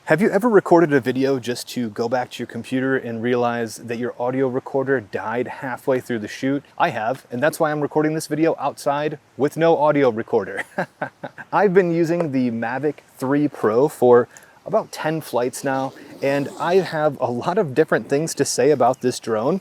Have you ever recorded a video just to go back to your computer and realize that your audio recorder died halfway through the shoot? I have, and that's why I'm recording this video outside with no audio recorder. I've been using the Mavic 3 Pro for about 10 flights now, and I have a lot of different things to say about this drone.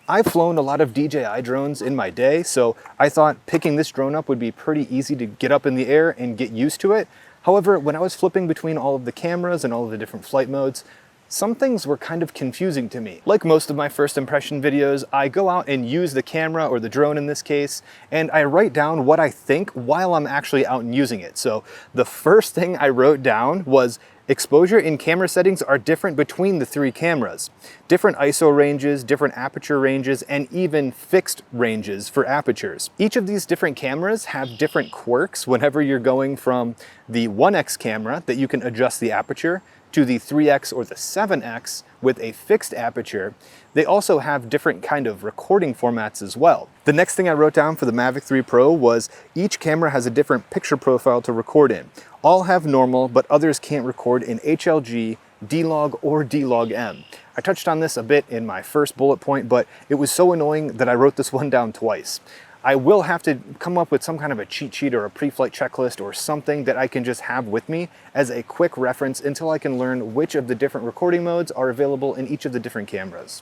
I've flown a lot of DJI drones in my day, so I thought picking this drone up would be pretty easy to get up in the air and get used to it. However, when I was flipping between all of the cameras and all of the different flight modes, some things were kind of confusing to me. Like most of my first impression videos, I go out and use the camera, or the drone in this case, and I write down what I think while I'm actually out and using it. So the first thing I wrote down was exposure and camera settings are different between the three cameras. Different ISO ranges, different aperture ranges, and even fixed ranges for apertures. Each of these different cameras have different quirks whenever you're going from the 1x camera that you can adjust the aperture to the 3x or the 7x with a fixed aperture. They also have different kind of recording formats as well. The next thing I wrote down for the Mavic 3 Pro was each camera has a different picture profile to record in. All have normal, but others can't record in HLG, D-Log, or D-Log-M. I touched on this a bit in my first bullet point, but it was so annoying that I wrote this one down twice. I will have to come up with some kind of a cheat sheet or a pre-flight checklist or something that I can just have with me as a quick reference until I can learn which of the different recording modes are available in each of the different cameras.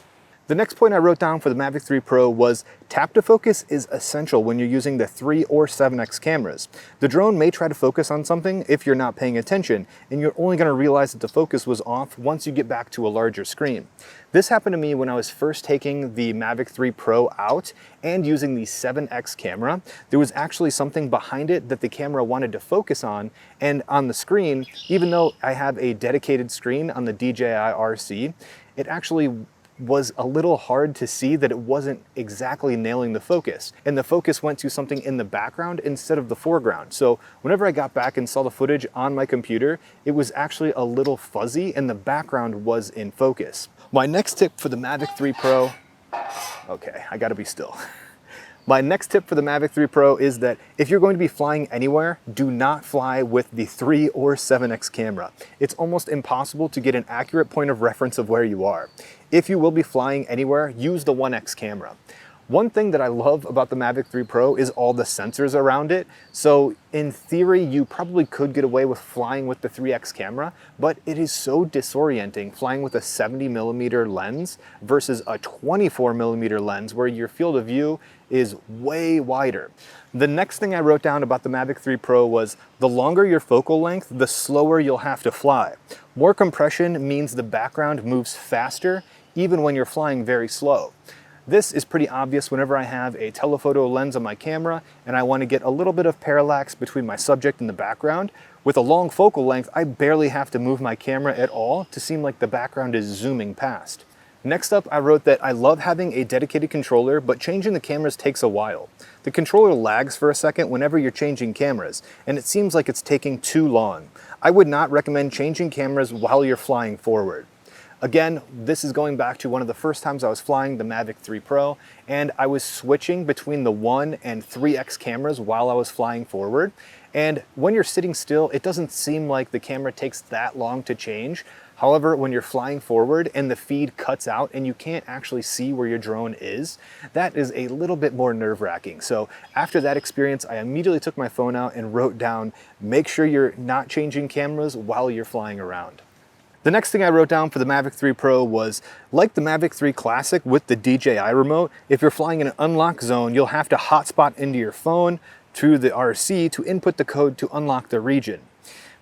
The next point I wrote down for the Mavic 3 Pro was tap to focus is essential when you're using the 3 or 7x cameras. The drone may try to focus on something if you're not paying attention, and you're only going to realize that the focus was off once you get back to a larger screen. This happened to me when I was first taking the Mavic 3 Pro out and using the 7x camera. There was actually something behind it that the camera wanted to focus on, and on the screen, even though I have a dedicated screen on the DJI RC, it actually was a little hard to see that it wasn't exactly nailing the focus. And the focus went to something in the background instead of the foreground. So whenever I got back and saw the footage on my computer, it was actually a little fuzzy and the background was in focus. My next tip for the Mavic 3 Pro, okay, I gotta be still. My next tip for the Mavic 3 Pro is that if you're going to be flying anywhere, do not fly with the 3 or 7x camera. It's almost impossible to get an accurate point of reference of where you are. If you will be flying anywhere, use the 1x camera. One thing that I love about the Mavic 3 Pro is all the sensors around it. So in theory, you probably could get away with flying with the 3x camera, but it is so disorienting flying with a 70mm lens versus a 24mm lens where your field of view is way wider. The next thing I wrote down about the Mavic 3 Pro was the longer your focal length, the slower you'll have to fly. More compression means the background moves faster even when you're flying very slow. This is pretty obvious whenever I have a telephoto lens on my camera and I want to get a little bit of parallax between my subject and the background. With a long focal length, I barely have to move my camera at all to seem like the background is zooming past. Next up, I wrote that I love having a dedicated controller, but changing the cameras takes a while. The controller lags for a second whenever you're changing cameras, and it seems like it's taking too long. I would not recommend changing cameras while you're flying forward. Again, this is going back to one of the first times I was flying the Mavic 3 Pro, and I was switching between the 1 and 3x cameras while I was flying forward. And when you're sitting still, it doesn't seem like the camera takes that long to change. However, when you're flying forward and the feed cuts out and you can't actually see where your drone is, that is a little bit more nerve-wracking. So after that experience, I immediately took my phone out and wrote down, make sure you're not changing cameras while you're flying around. The next thing I wrote down for the Mavic 3 Pro was, like the Mavic 3 Classic with the DJI remote, if you're flying in an unlocked zone, you'll have to hotspot into your phone through the RC to input the code to unlock the region.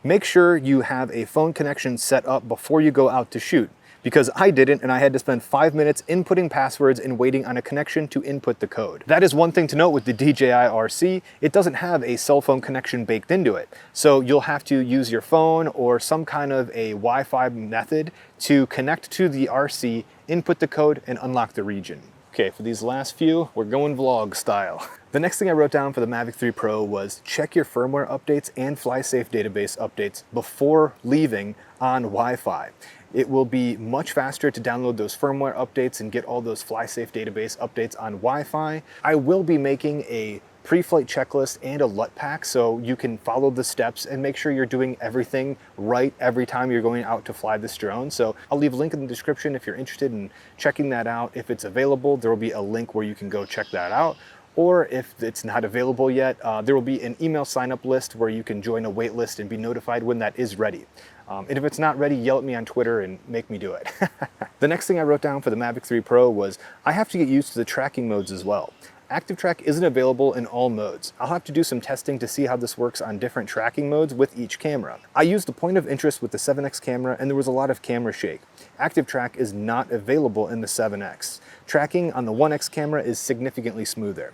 Make sure you have a phone connection set up before you go out to shoot, because I didn't and I had to spend 5 minutes inputting passwords and waiting on a connection to input the code. That is one thing to note with the DJI RC, it doesn't have a cell phone connection baked into it. So you'll have to use your phone or some kind of a Wi-Fi method to connect to the RC, input the code, and unlock the region. Okay, for these last few, we're going vlog style. The next thing I wrote down for the Mavic 3 Pro was check your firmware updates and Flysafe database updates before leaving on Wi-Fi. It will be much faster to download those firmware updates and get all those Flysafe database updates on Wi-Fi. I will be making a pre-flight checklist and a LUT pack so you can follow the steps and make sure you're doing everything right every time you're going out to fly this drone. So I'll leave a link in the description if you're interested in checking that out. If it's available, there will be a link where you can go check that out. Or if it's not available yet, there will be an email sign-up list where you can join a wait list and be notified when that is ready. And if it's not ready, yell at me on Twitter and make me do it. The next thing I wrote down for the Mavic 3 Pro was I have to get used to the tracking modes as well. Active track isn't available in all modes. I'll have to do some testing to see how this works on different tracking modes with each camera. I used the point of interest with the 7X camera and there was a lot of camera shake. Active track is not available in the 7X. Tracking on the 1X camera is significantly smoother.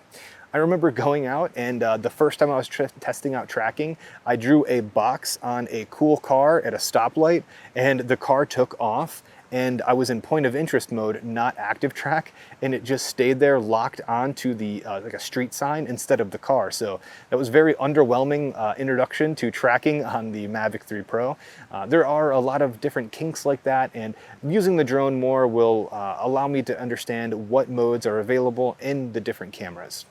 I remember going out and the first time I was testing out tracking, I drew a box on a cool car at a stoplight and the car took off. And I was in point of interest mode, not active track, and it just stayed there locked onto the like a street sign instead of the car. So that was very underwhelming introduction to tracking on the Mavic 3 Pro. There are a lot of different kinks like that, and using the drone more will allow me to understand what modes are available in the different cameras.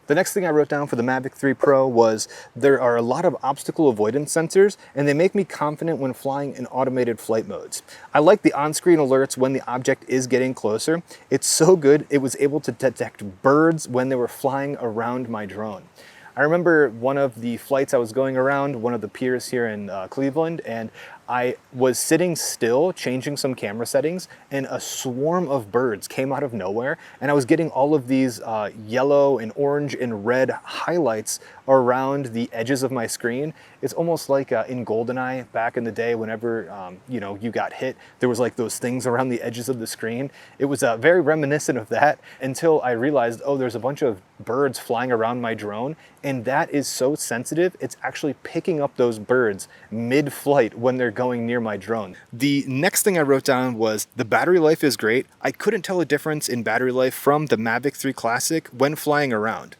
The next thing I wrote down for the Mavic 3 Pro was there are a lot of obstacle avoidance sensors and they make me confident when flying in automated flight modes. I like the on-screen alerts when the object is getting closer. It's so good it was able to detect birds when they were flying around my drone. I remember one of the flights I was going around, one of the piers here in Cleveland, and I was sitting still, changing some camera settings, and a swarm of birds came out of nowhere, and I was getting all of these yellow and orange and red highlights around the edges of my screen. It's almost like in GoldenEye back in the day, whenever you know, you got hit, there was like those things around the edges of the screen. It was very reminiscent of that until I realized, oh, there's a bunch of birds flying around my drone, and that is so sensitive, it's actually picking up those birds mid-flight when they're going near my drone. The next thing I wrote down was the battery life is great. I couldn't tell a difference in battery life from the Mavic 3 Classic when flying around.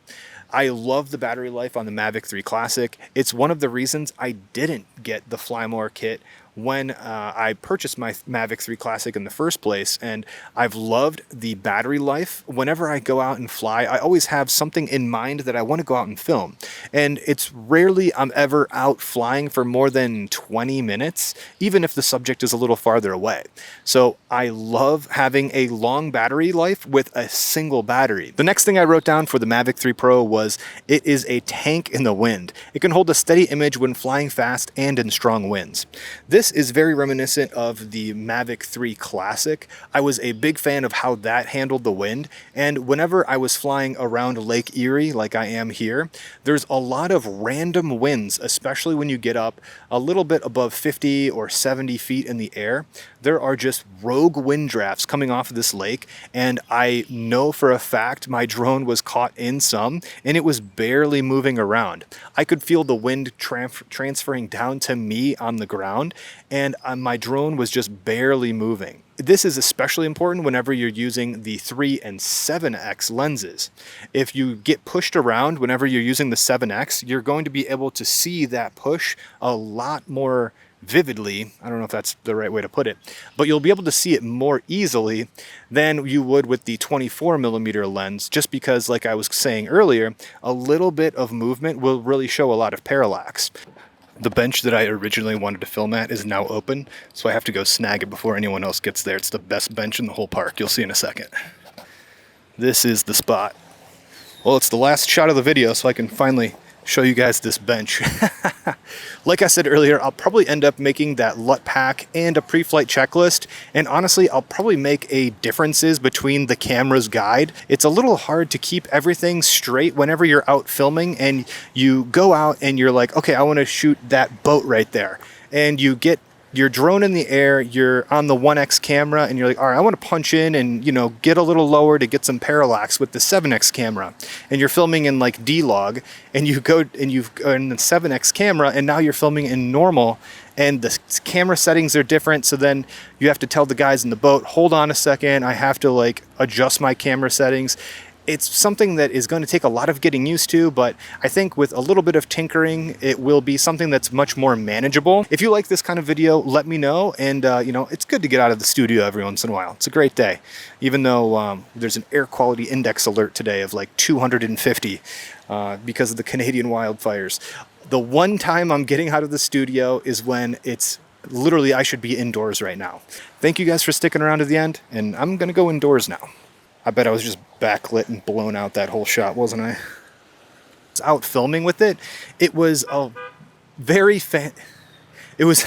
I love the battery life on the Mavic 3 Classic. It's one of the reasons I didn't get the Fly More kit when I purchased my Mavic 3 Classic in the first place, and I've loved the battery life. Whenever I go out and fly, I always have something in mind that I want to go out and film, and it's rarely I'm ever out flying for more than 20 minutes, even if the subject is a little farther away. So I love having a long battery life with a single battery. The next thing I wrote down for the Mavic 3 Pro was it is a tank in the wind. It can hold a steady image when flying fast and in strong winds. This is very reminiscent of the Mavic 3 Classic. I was a big fan of how that handled the wind, and whenever I was flying around Lake Erie like I am here, there's a lot of random winds, especially when you get up a little bit above 50 or 70 feet in the air. There are just rogue wind drafts coming off of this lake, and I know for a fact my drone was caught in some, and it was barely moving around. I could feel the wind transferring down to me on the ground, and my drone was just barely moving. This is especially important whenever you're using the 3 and 7X lenses. If you get pushed around whenever you're using the 7X, you're going to be able to see that push a lot more vividly. I don't know if that's the right way to put it, but you'll be able to see it more easily than you would with the 24mm lens, just because, like I was saying earlier, a little bit of movement will really show a lot of parallax. The bench that I originally wanted to film at is now open, so I have to go snag it before anyone else gets there. It's the best bench in the whole park. You'll see in a second. This is the spot. Well, it's the last shot of the video, so I can finally show you guys this bench. Like I said earlier, I'll probably end up making that LUT pack and a pre-flight checklist, and honestly, I'll probably make a differences between the camera's guide. It's a little hard to keep everything straight whenever you're out filming and you go out and you're like, okay, I want to shoot that boat right there, and you get your drone in the air, you're on the 1X camera, and you're like, all right, I want to punch in and, you know, get a little lower to get some parallax with the 7X camera. And you're filming in like D-Log, and you go and you've in the 7X camera, and now you're filming in normal, and the camera settings are different. So then you have to tell the guys in the boat, hold on a second, I have to like adjust my camera settings. It's something that is going to take a lot of getting used to, but I think with a little bit of tinkering, it will be something that's much more manageable. If you like this kind of video, let me know. And, you know, it's good to get out of the studio every once in a while. It's a great day, even though there's an air quality index alert today of like 250 because of the Canadian wildfires. The one time I'm getting out of the studio is when it's literally I should be indoors right now. Thank you guys for sticking around to the end, and I'm going to go indoors now. I bet I was just backlit and blown out that whole shot, wasn't I? I was out filming with it. It was a very it was